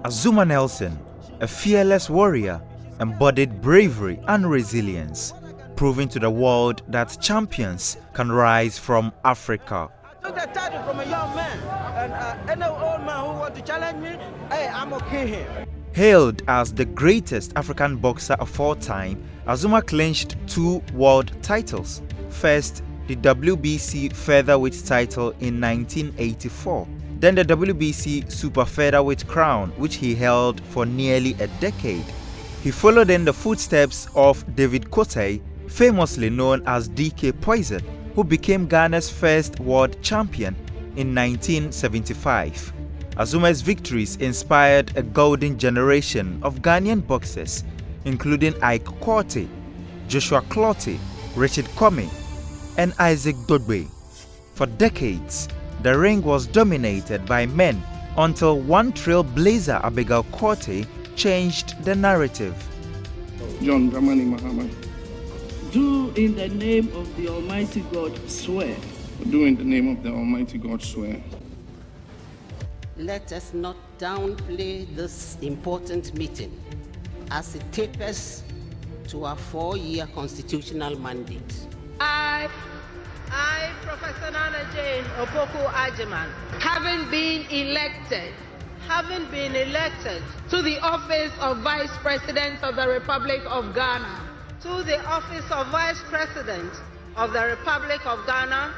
Azumah Nelson, a fearless warrior, embodied bravery and resilience, proving to the world that champions can rise from Africa. I started from a young man, and any old man who wants to challenge me, hey, I'm okay here. Hailed as the greatest African boxer of all time, Azumah clinched 2 world titles. First, the WBC featherweight title in 1984. Then the WBC super featherweight crown, which he held for nearly a decade. He followed in the footsteps of David Quartey, famously known as DK Poison, who became Ghana's first world champion in 1975. Azumah's victories inspired a golden generation of Ghanaian boxers, including Abigail Quartey, Joshua Clottey, Richard Comey, and Isaac Dogbe. For decades, the ring was dominated by men until one trailblazer, Abigail Quartey, changed the narrative. John Dramani Mahama. Do in the name of the Almighty God swear. Do in the name of the Almighty God swear. Let us not downplay this important meeting as it tapers to our 4-year constitutional mandate. I, Professor Nana Jane Opoku Ajiman, having been elected to the office of Vice President of the Republic of Ghana, to the office of Vice President of the Republic of Ghana.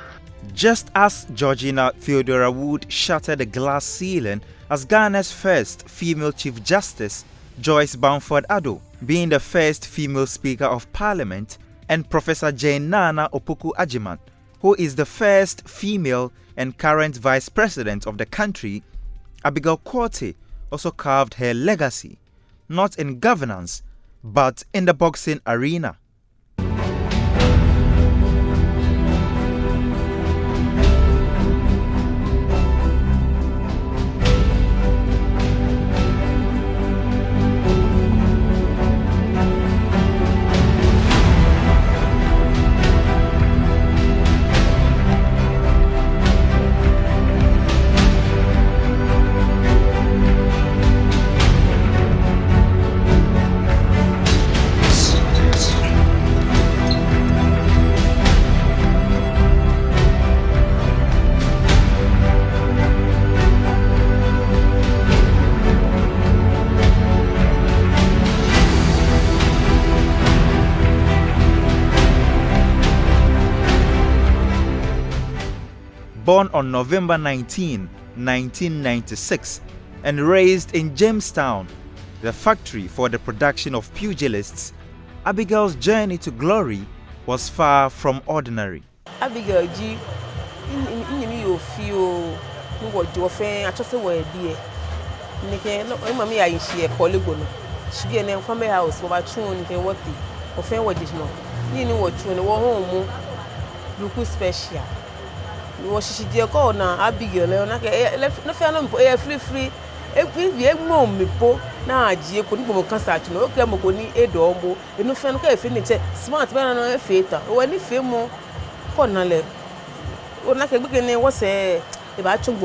Just as Georgina Theodora Wood shattered the glass ceiling as Ghana's first female Chief Justice, Joyce Bamford Addo being the first female Speaker of Parliament, and Professor Jane Nana Opoku Ajiman, who is the first female and current Vice President of the country, Abigail Quartey also carved her legacy, not in governance, but in the boxing arena. Born on November 19, 1996, and raised in Jamestown, the factory for the production of pugilists, Abigail's journey to glory was far from ordinary. Abigail G, you feel what you offend, I just away dear. Mammy, I see a polygon. She be a name from my house, what tune and what the offend what is not. You know what you know, home, look special. Was she dear call now, Abigail, left no fair free. If we mom me po, now G couldn't go concert, no Camoconi, a dombo, and no fan can finish smart man on a theatre, or any film more. Cornale. Or like a beginning was a batchum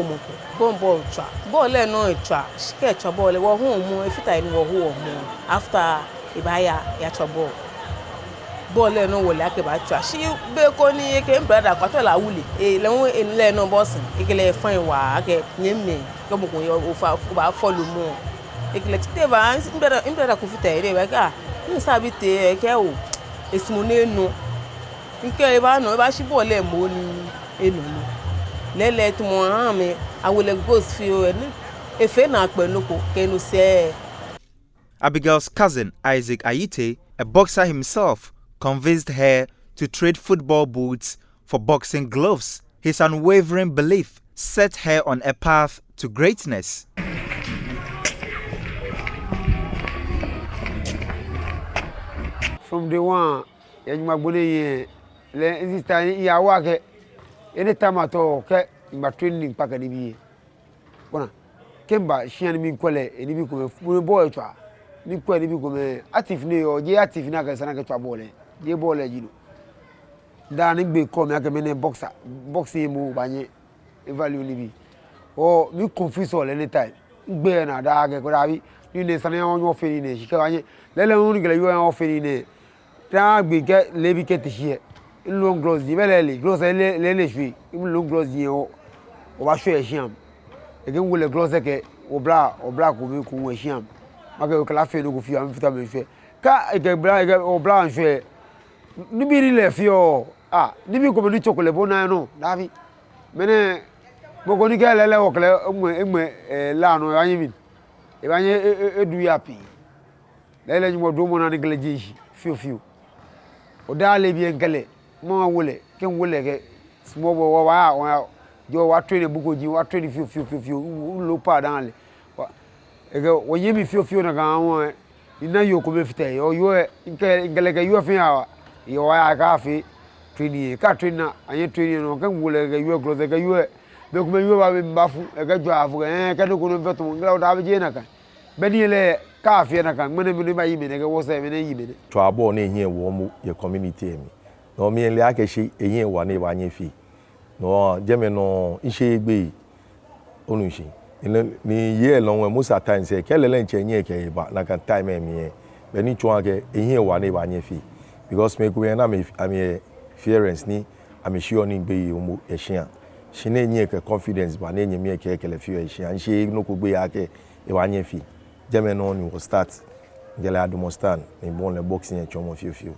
ball trap. Ball no trap, sketch a ball, or home, if I know home after a buyer at a ball. Ball no will like about trash. She beconi came brother, Patola Woolly, a long in Leno Boston, a can find why name me, come over follow more. A collective answer better in better coffee, like ah, you sabite a cow. It's Moneno. You can't ever know about she bought them money. Lele to Mohammed, I will a ghost feel a fair knock when local can you say. Abigail's cousin Isaac Ayite, a boxer himself, convinced her to trade football boots for boxing gloves. His unwavering belief set her on a path to greatness. From the one, my body, this time, I work anytime at all, in my training pack at the came back, she and me quelle, and if you come, boy, try. Me quite become active or ye active nagas and I get trouble. Dear boy, you know. Darling be come like a man boxing move by ye value libi. Or you confuse all any time. gbe na da ge ko da bi ni ne san ya won fe ni ne shi ka anye le won ge le yo ya fe ni ne ta gbe ke le bi ke ti shi long gloss di bele le gloss le shui long gloss di o ba sho e shiam e ge wo le gloss ke o bra ko bi ku we shiam ma ke kala fe no go fi am fita me shui ka e ge bra e ge o bra shui ni bi ri le fi o ni bi ko bi chocolate bo na no da bi mene boko ni ke lele o kle egme la no anyi mi e ba nye edu ya pi lele ni mo do mo na ni gele ji fiu o da le bi enkele mo wole ke wole ke small bo wa jo wa train buko ji wa train fiu lo pa dan le e ke o yemi fiu na kan won ina yo ko be fite yo ngele ke yo fi ya yo wa ka fi training ka train na anye training no kan wole ke yo close ke yo be ko me yo ba be mbafu e ke jo afu ke no ko no veto ngela da be je na kan be ni le ka fi na kan mene ba yi me ne ke wo se me ne yi me ne to abo na ehie wo mu ye community emi no mi le akeshi ehie wa na ba anye fi no jeme no ise egbe onunshi ni ye lon musa time se kelele nche nye ke ba na kan time emi be ni chwa ke ehie wa na ba anye fi because me ko na me am fearance ni am sure ni be omo ehia she na nye ke confidence ba na nye me ke kele fi ehia nshi no ko gbe ya ke e wa anye fi jeme no ni wo start ngela adomostan ni bon le boxing e chomo fiu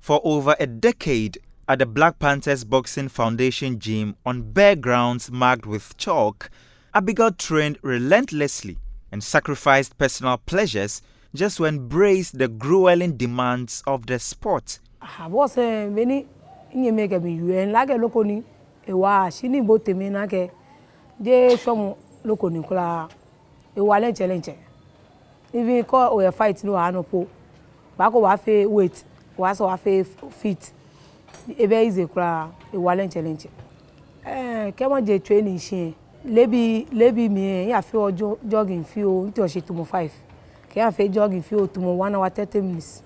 For over a decade at the Black Panthers Boxing Foundation gym on bare grounds marked with chalk, Abigail trained relentlessly and sacrificed personal pleasures just to embrace the grueling demands of the sport. Boss many in make me you and like a loconi e wa shini bote me na ke de shomo loconi kula e wa le challenge even call we fight no anopo ba ko wa fe weight wa so wa fe fit e be easy kula e wa le challenge ke mo je training shin lebi mi ya fe ojo jogging fi o nti o se to mo 5 ke ya fe jogging fi o to mo 1 hour 30 minutes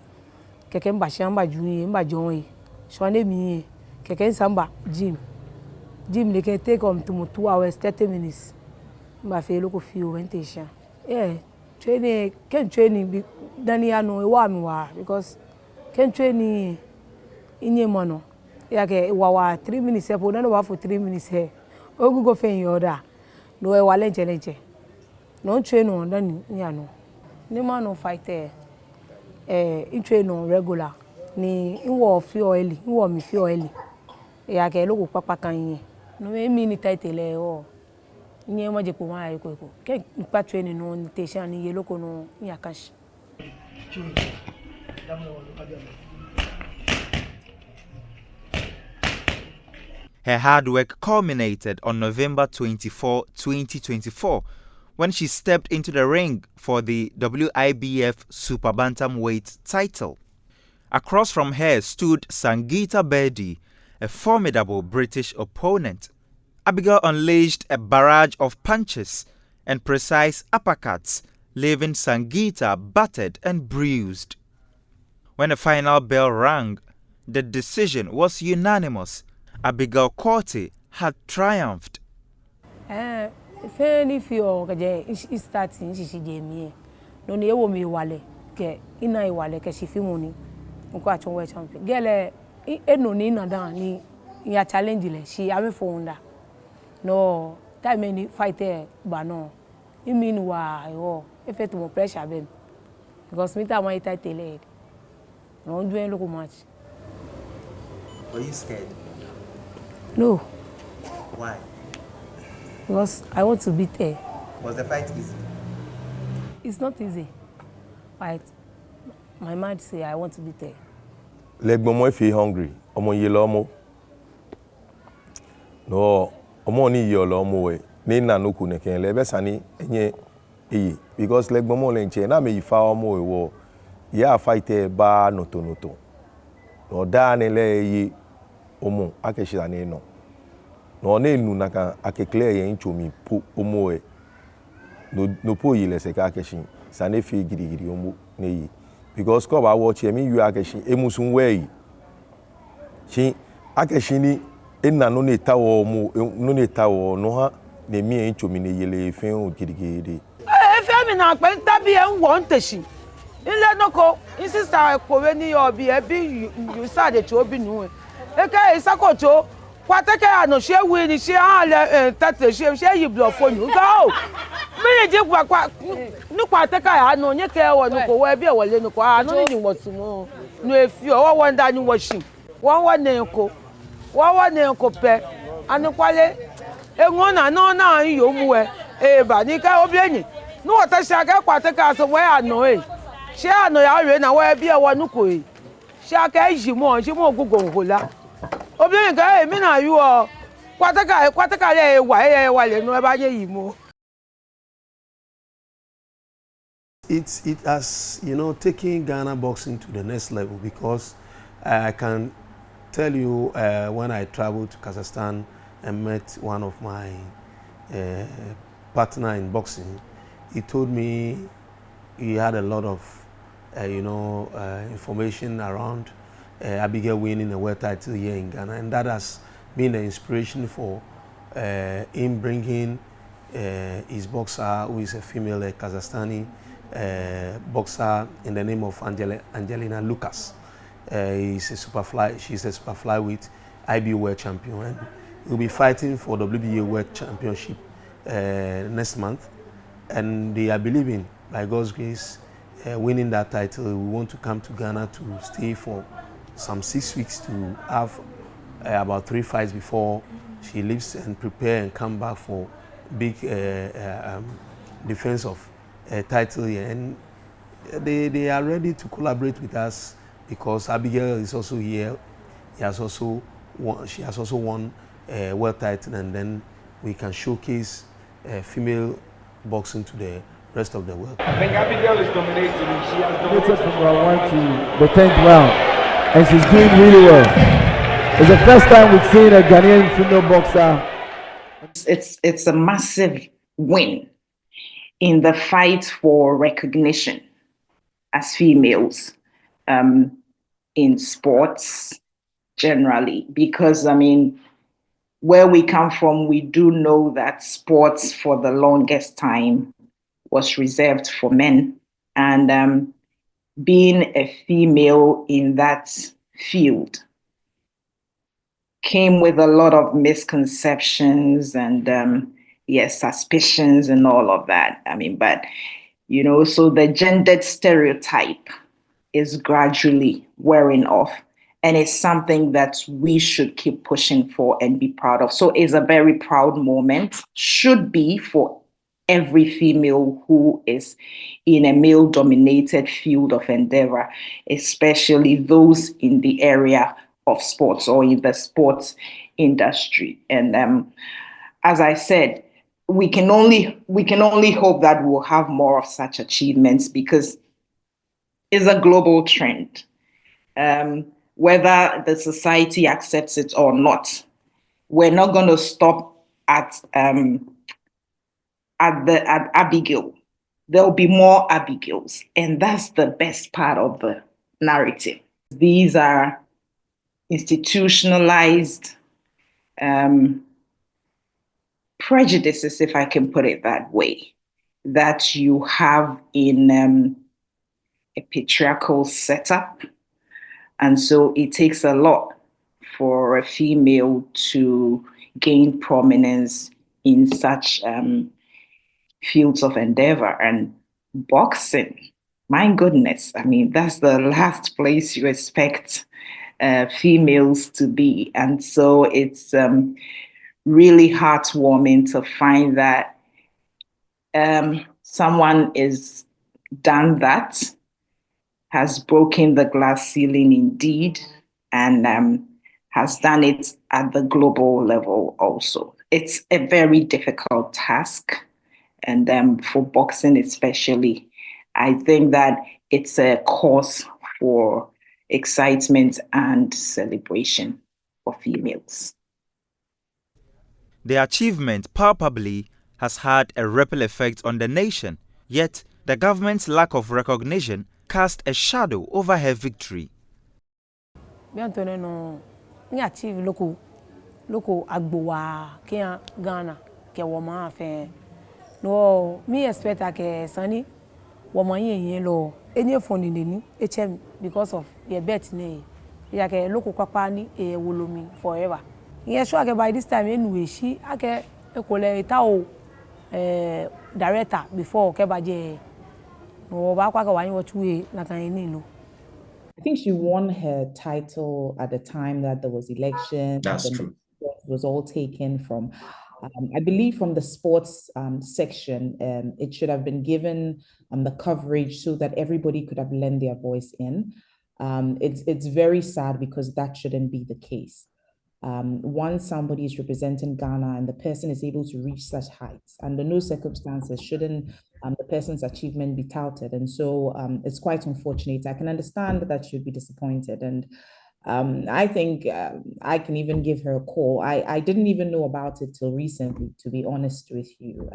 keke mba shamba juni mba jonwe shone mi keke samba gym they can take to 2 hours 30 minutes mba fe loko fi orientation training dani no e wa mi wa because can training inye mono ya ke wa 3 minutes e po na wa for 3 minutes he ogu go fe yoda no e wa lenche no train no dani ya no ni man no fight in train on regular ni inwo fi oil inwo mi fi oil ya ke loko papa kan yin no me mi ni title o ni mo je po ma ayi ko ke pa training no ni station ni ye loko no ya cash. Her hard work culminated on November 24, 2024, when she stepped into the ring for the WIBF Super Bantamweight title. Across from her stood Sangeeta Bedi, a formidable British opponent. Abigail unleashed a barrage of punches and precise uppercuts, leaving Sangeeta battered and bruised. When the final bell rang, the decision was unanimous. Abigail Quartey had triumphed. Feni fio kaje is starting she jemi no ne wo mi wale ke ina I wale ke she fi moni nko achon we champion gele eno ni na dan ni ya challenge le she ame fonda no time ni fight ba no I mean wa yo e fe to mo pressure bem because me ta my title no do any local match. Were you scared? No. Why? Because I want to beat her. Was the fight easy? It's not easy. Right. My mind say I want to beat her. Legbon mo fi hungry. Omo ye lo mo. No, omo ni ye lo mo we. Ni na no ku ne ken le be sani enye eyi because legbon mo le nche na me yifa omo we wo. Ya fight ba noto. No da ne le yi omo akeshi ani no. No ne nu naka akeclear yen chomi po omo e no po yi lese ka akeshi sane fi girigiri omo ne yi because ko ba watch me yu akeshi emusun we yi She akeshini ena no neta wo mu no neta wo no ha na mi en chomi ne yele fen o gidigidi. Efe mi na pe tabi en wo nteshi. Ile noko insista kowe ni obi ebi you sa de to obi nu. Eke isakoto kwateke ano she wi ni she ale tete she yi blofonu. Go. Mi je kwa ni kwateke ano nye ke wo no ko we bi e wole no ko ano ni wosumo. No efi o wo nda ni wo shi. Wọ́n ní nko pẹ́ anikwale enwo na na yo mu e ba ni ka obi enyi no wota sha ka kwate ka so we ano she ano ya re na we bi e wo nuko sha ka ji mo gugu hola obi enyi ka mi na yu o kwate ka le wa le no e ba ye yi mo. It has, taking Ghana boxing to the next level, because I can tell you when I traveled to Kazakhstan and met one of my partner in boxing, he told me he had a lot of information around Abigail winning a world title here in Ghana, and that has been an inspiration for him bringing his boxer, who is a female Kazakhstani boxer in the name of Angelina Lucas. She's a super flyweight IB world champion, and he'll be fighting for WBA world championship next month. And they are believing, by God's grace, winning that title. We want to come to Ghana to stay for some 6 weeks to have about 3 fights before she leaves and prepare and come back for big defense of title here. And they are ready to collaborate with us, because Abigail is also here. She has also won a world title, and then we can showcase female boxing to the rest of the world. I think Abigail is dominating. She has dominated from round 1 to the 10th round, and she's doing really well. It's the first time we've seen a Ghanaian female boxer. It's a massive win in the fight for recognition as females in sports generally, because where we come from, we do know that sports for the longest time was reserved for men, and being a female in that field came with a lot of misconceptions and suspicions and all of that. But so the gendered stereotype is gradually wearing off, and it's something that we should keep pushing for and be proud of. So it's a very proud moment, should be, for every female who is in a male-dominated field of endeavor, especially those in the area of sports or in the sports industry. And as I said, we can only hope that we'll have more of such achievements, because it's a global trend. Whether the society accepts it or not, we're not going to stop at Abigail. There'll be more Abigails, and that's the best part of the narrative. These are institutionalized prejudices, if I can put it that way, that you have in a patriarchal setup. And so it takes a lot for a female to gain prominence in such fields of endeavor. And boxing, my goodness, that's the last place you expect females to be. And so it's really heartwarming to find that someone is done that, has broken the glass ceiling indeed, and has done it at the global level also. It's a very difficult task, and for boxing especially, I think that it's a cause for excitement and celebration for females. The achievement palpably has had a ripple effect on the nation, yet the government's lack of recognition cast a shadow over her victory. ni achieve local agbowa ke Ghana ke wo ma fe no me expect ke sani wo ma yen lo enye phone ni hm because of your bet ni ya ke local papa ni e wolomi forever yeah sure ke by this time anyway she ake ekole ita director before ke baje no ba kwa ka wan wo tuwe na kan ni lo. I think she won her title at the time that there was election. That's true. It was all taken from, I believe, from the sports section. It should have been given the coverage so that everybody could have lent their voice in. It's very sad because that shouldn't be the case. Once somebody is representing Ghana and the person is able to reach such heights, under no circumstances shouldn't the person's achievement be touted. And so it's quite unfortunate. I can understand that you'd be disappointed. And I think I can even give her a call. I didn't even know about it till recently, to be honest with you.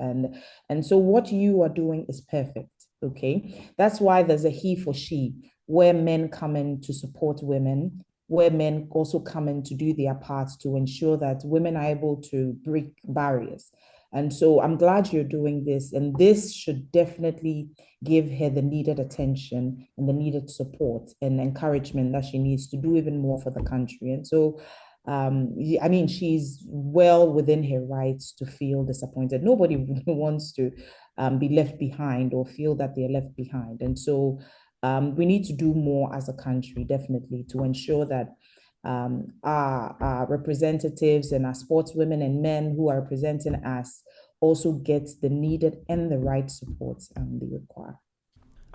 And so what you are doing is perfect, okay? That's why there's a he for she, where men come in to support women, where men also come in to do their part to ensure that women are able to break barriers. And so I'm glad you're doing this, and this should definitely give her the needed attention and the needed support and encouragement that she needs to do even more for the country. And so, I mean, she's well within her rights to feel disappointed. Nobody wants to be left behind or feel that they're left behind. And so we need to do more as a country, definitely, to ensure that our representatives and our sportswomen and men who are representing us also get the needed and the right support they require.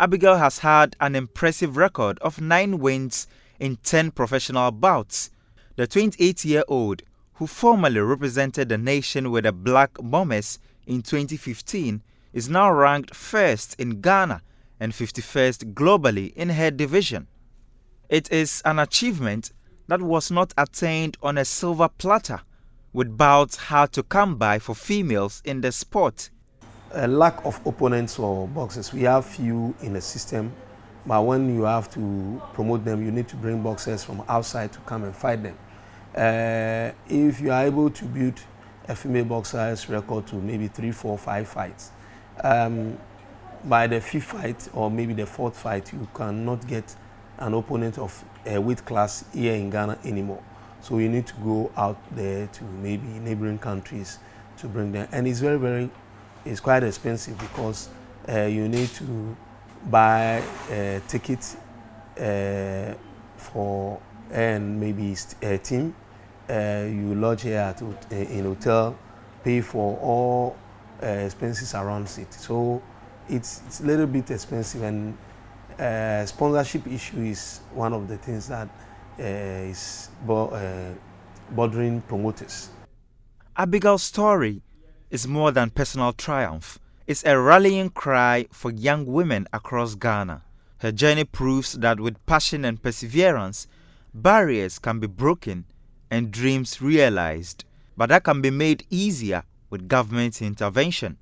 Abigail has had an impressive record of 9 wins in 10 professional bouts. The 28-year-old, who formerly represented the nation with the Black Bombers in 2015, is now ranked first in Ghana and 51st globally in her division. It is an achievement that was not attained on a silver platter, with bouts hard to come by for females in the sport. A lack of opponents for boxers. We have few in the system, but when you have to promote them, you need to bring boxers from outside to come and fight them. If you are able to build a female boxer's record to maybe 3, 4, 5 fights, by the 5th fight or maybe the 4th fight, you cannot get an opponent of a weight class here in Ghana anymore. So you need to go out there to maybe neighboring countries to bring them. And it's it's quite expensive because you need to buy tickets for and maybe a team. You lodge here at in hotel, pay for all expenses around it. So it's a little bit expensive, and sponsorship issue is one of the things that is bothering promoters. Abigail's story is more than personal triumph. It's a rallying cry for young women across Ghana. Her journey proves that with passion and perseverance, barriers can be broken and dreams realized, but that can be made easier with government intervention.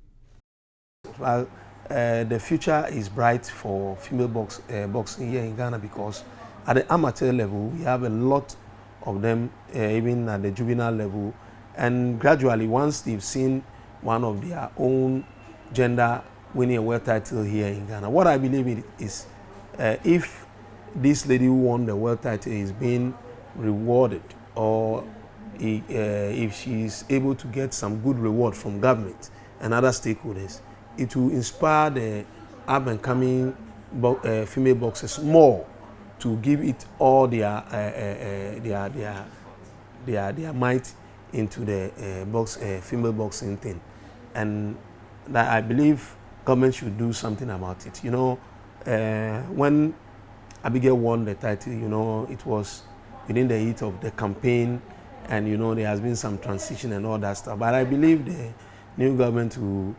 Well, the future is bright for female boxing here in Ghana because at the amateur level, we have a lot of them, even at the juvenile level. And gradually, once they've seen one of their own gender winning a world title here in Ghana, what I believe is if this lady who won the world title is being rewarded, or if she's able to get some good reward from government and other stakeholders, it will inspire the up-and-coming female boxers more to give it all their might into the female boxing thing. And that I believe government should do something about it. You know, when Abigail won the title, you know, it was within the heat of the campaign, and you know, there has been some transition and all that stuff. But I believe the new government will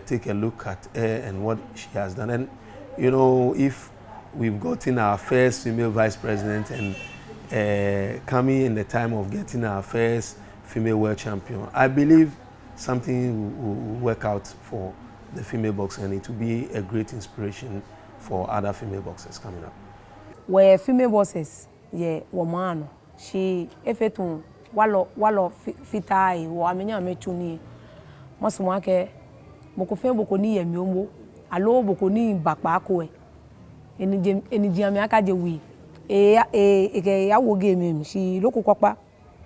take a look at her and what she has done. And you know, if we've gotten our first female vice president and coming in the time of getting our first female world champion, I believe something will work out for the female boxer, and it will be a great inspiration for other female boxers coming up. Where female boxers, yeah, woman, shi efetun walo fitai wo amenya metuni mosu wake boko fe boko ni yemi omo alo boko ni bakpa ko eniji ami aka je wi ke ya wo game shi loko kopa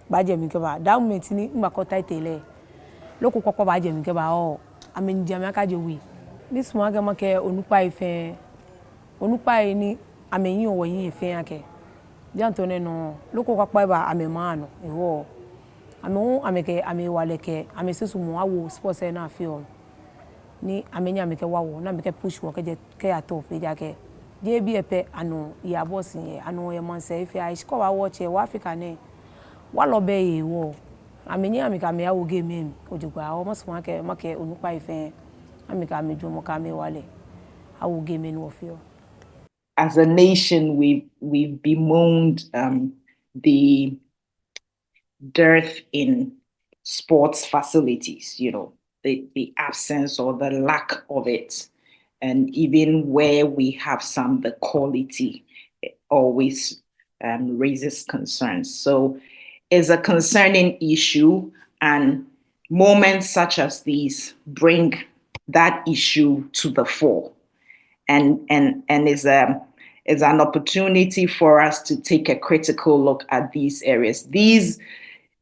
ba je mi ke ba that moment ni ngba ko title loko kopa ba je mi ke ba o ameniji ami aka je wi this one ga make onupa ife onupa ni amenyin owo yin ife ake jantone no loko kopa ba amema no ewo ameke amewaleke amesusu mu awo sports na afio ni amenya ameke wawo na ameke push wo ke atop ejake je bi epe anu ya boss yen anu ye man say if I score wa watch e wa Africa ne wa lo be ye wo amenya ameka me awo game ojugba o mo so make onupa ife ameka meju mo ka me wale awo game no feel. As a nation, we've bemoaned the dearth in sports facilities, the absence or the lack of it. And even where we have some, the quality always raises concerns. So it's a concerning issue, and moments such as these bring that issue to the fore. And is an opportunity for us to take a critical look at these areas. These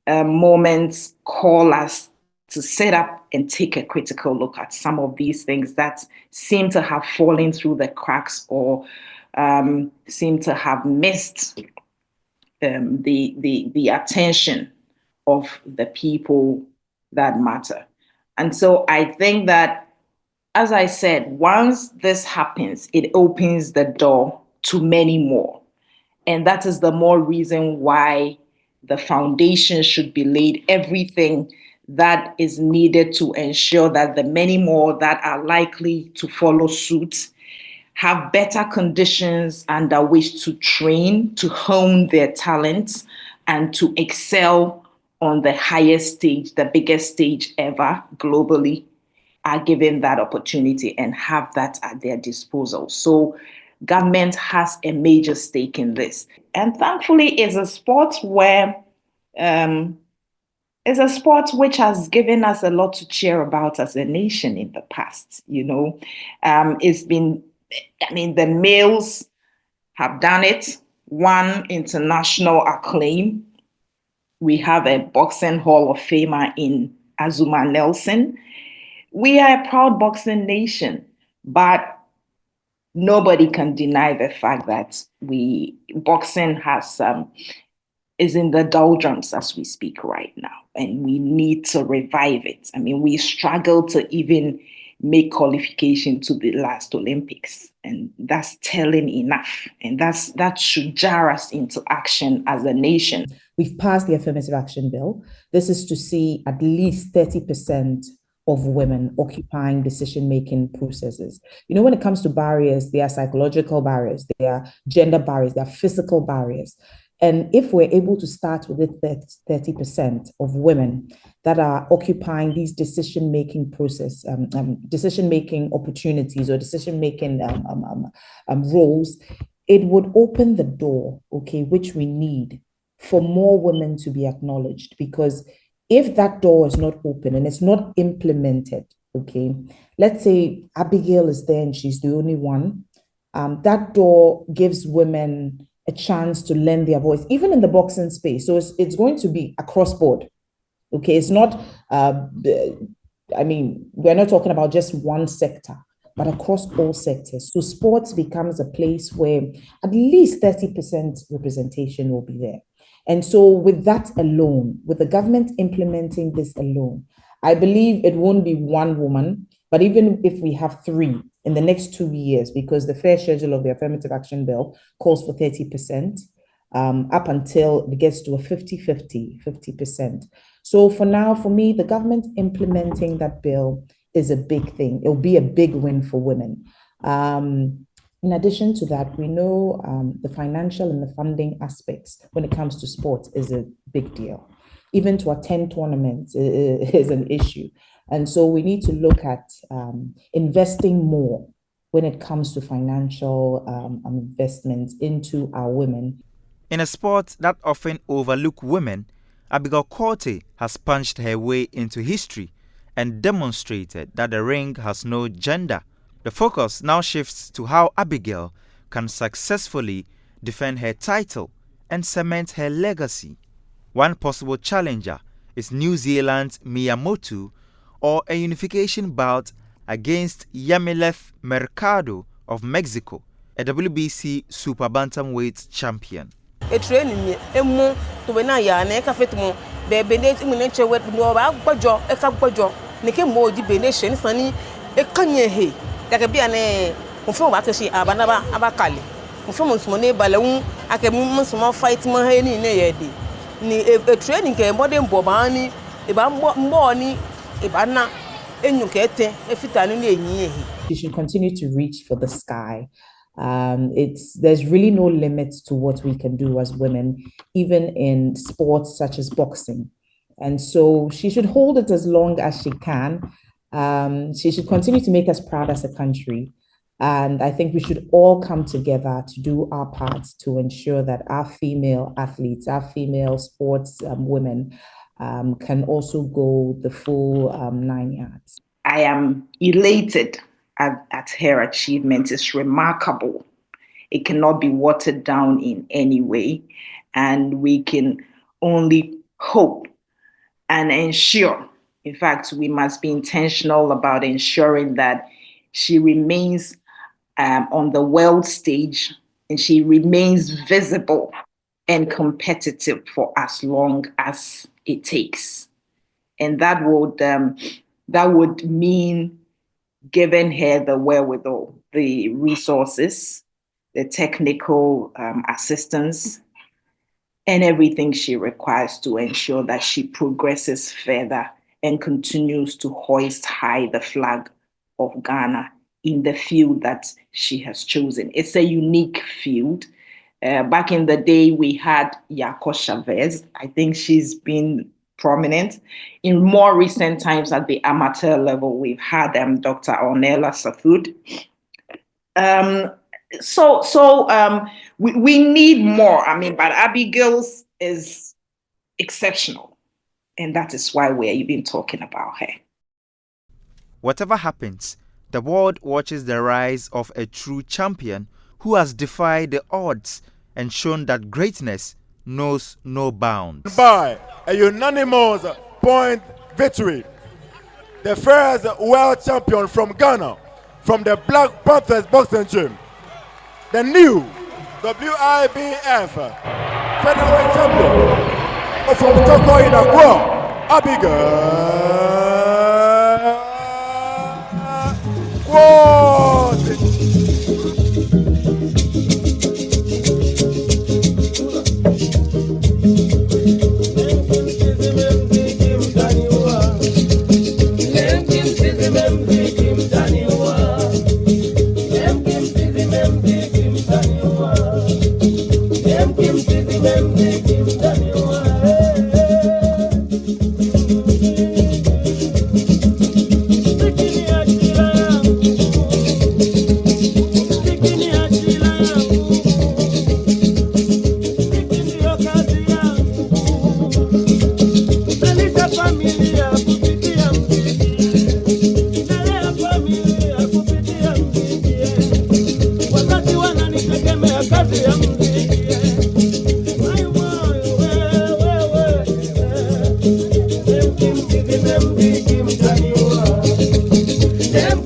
moments call us to sit up and take a critical look at some of these things that seem to have fallen through the cracks or seem to have missed the attention of the people that matter. And so I think that, as I said, once this happens, it opens the door to many more. And that is the more reason why the foundation should be laid, everything that is needed to ensure that the many more that are likely to follow suit have better conditions under which to train, to hone their talents, and to excel on the highest stage, the biggest stage ever globally, are given that opportunity and have that at their disposal. So government has a major stake in this. And thankfully, it's a sport where it's a sport which has given us a lot to cheer about as a nation in the past. It's been, the males have done it, won international acclaim. We have a boxing Hall of Famer in Azuma Nelson. We are a proud boxing nation, but nobody can deny the fact that boxing is in the doldrums as we speak right now, and we need to revive it. We struggle to even make qualification to the last Olympics, and that's telling enough, and that should jar us into action as a nation. We've passed the affirmative action bill. This is to see at least 30% of women occupying decision-making processes. When it comes to barriers, there are psychological barriers, there are gender barriers, there are physical barriers. And if we're able to start with the 30% of women that are occupying these decision-making process, decision-making opportunities or decision-making roles, it would open the door, which we need for more women to be acknowledged. Because if that door is not open and it's not implemented, let's say Abigail is there and she's the only one, that door gives women a chance to lend their voice, even in the boxing space. So it's going to be across board. It's not, we're not talking about just one sector, but across all sectors. So sports becomes a place where at least 30% representation will be there. And so with that alone, with the government implementing this alone, I believe it won't be one woman, but even if we have 3 in the next 2 years, because the fair schedule of the affirmative action bill calls for 30%, up until it gets to a 50%. So for now, for me, the government implementing that bill is a big thing. It'll be a big win for women. In addition to that, we know the financial and the funding aspects when it comes to sports is a big deal. Even to attend tournaments is an issue. And so we need to look at investing more when it comes to financial investments into our women. In a sport that often overlooks women, Abigail Quartey has punched her way into history and demonstrated that the ring has no gender. The focus now shifts to how Abigail can successfully defend her title and cement her legacy. One possible challenger is New Zealand's Miyamoto, or a unification bout against Yamileth Mercado of Mexico, a WBC super bantamweight champion. A training emu to be na ya na ka fetumo be benech mu na chewe no ba gbojo e ka gbojo ne ke mo di benation sani e kanye he daga bia ne mo fo ba keshi abanaba abakale mo fo mo sumo ne balawu ake mo sumo fight mo he ni ne ye di ni a training ke mo de mbo ba ni e ba mbo ni e ba na enyu ke ete e fitanu ni enyi he. You should continue to reach for the sky. There's really no limits to what we can do as women, even in sports such as boxing. And so she should hold it as long as she can. She should continue to make us proud as a country. And I think we should all come together to do our part to ensure that our female athletes, our female sports women can also go the full 9 yards. I am elated at her achievement. It's remarkable. It cannot be watered down in any way. And we can only hope and ensure. In fact, we must be intentional about ensuring that she remains on the world stage and she remains visible and competitive for as long as it takes. And that would mean giving her the wherewithal, the resources, the technical assistance, and everything she requires to ensure that she progresses further and continues to hoist high the flag of Ghana in the field that she has chosen. It's a unique field. Back in the day, we had Yako Chavez. I think she's been prominent. In more recent times at the amateur level, we've had Dr. Ornella Safud. We need more. I mean, but Abigail's is exceptional. And that is why we're even talking about her. Whatever happens, the world watches the rise of a true champion who has defied the odds and shown that greatness knows no bounds. By a unanimous point victory, the first world champion from Ghana, from the Black Panthers boxing gym, the new WIBF featherweight champion from Toko in Accra, Abigail Quartey. Them